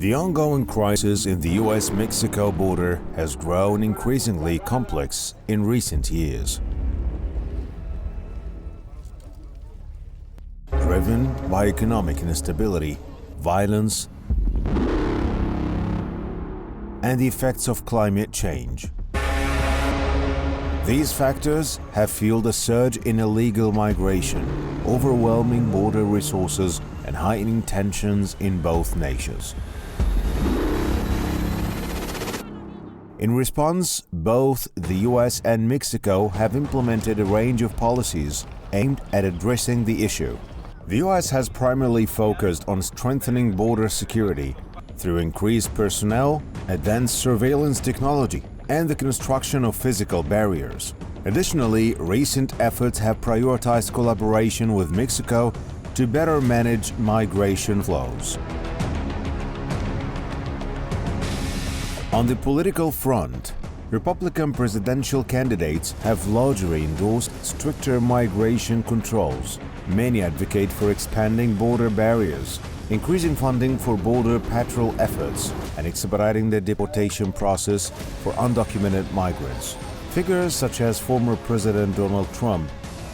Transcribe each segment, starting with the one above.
The ongoing crisis in the US-Mexico border has grown increasingly complex in recent years. Driven by economic instability, violence, and the effects of climate change. These factors have fueled a surge in illegal migration, overwhelming border resources and heightening tensions in both nations. In response, both the US and Mexico have implemented a range of policies aimed at addressing the issue. The US has primarily focused on strengthening border security through increased personnel, advanced surveillance technology, and the construction of physical barriers. Additionally, recent efforts have prioritized collaboration with Mexico to better manage migration flows. On the political front, Republican presidential candidates have largely endorsed stricter migration controls. Many advocate for expanding border barriers, increasing funding for border patrol efforts, and expediting the deportation process for undocumented migrants. Figures such as former President Donald Trump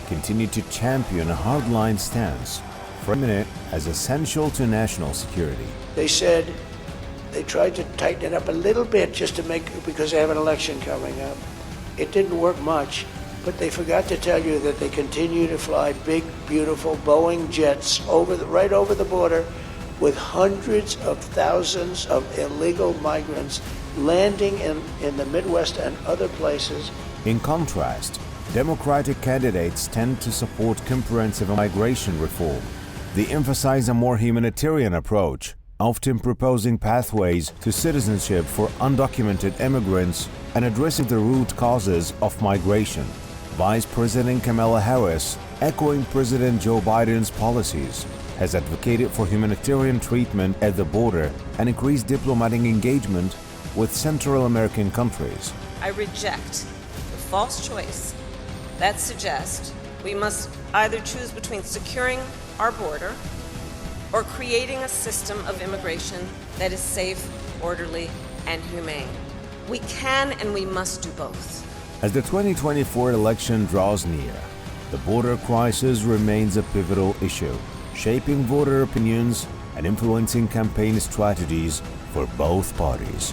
continue to champion a hardline stance, framing it as essential to national security. They said they tried to tighten it up a little bit just to because they have an election coming up. It didn't work much, but they forgot to tell you that they continue to fly big, beautiful Boeing jets right over the border with hundreds of thousands of illegal migrants landing in the Midwest and other places. In contrast, Democratic candidates tend to support comprehensive migration reform. They emphasize a more humanitarian approach, often proposing pathways to citizenship for undocumented immigrants and addressing the root causes of migration. Vice President Kamala Harris, echoing President Joe Biden's policies, has advocated for humanitarian treatment at the border and increased diplomatic engagement with Central American countries. I reject the false choice that suggests we must either choose between securing our border or creating a system of immigration that is safe, orderly, and humane. We can and we must do both. As the 2024 election draws near, the border crisis remains a pivotal issue, shaping voter opinions and influencing campaign strategies for both parties.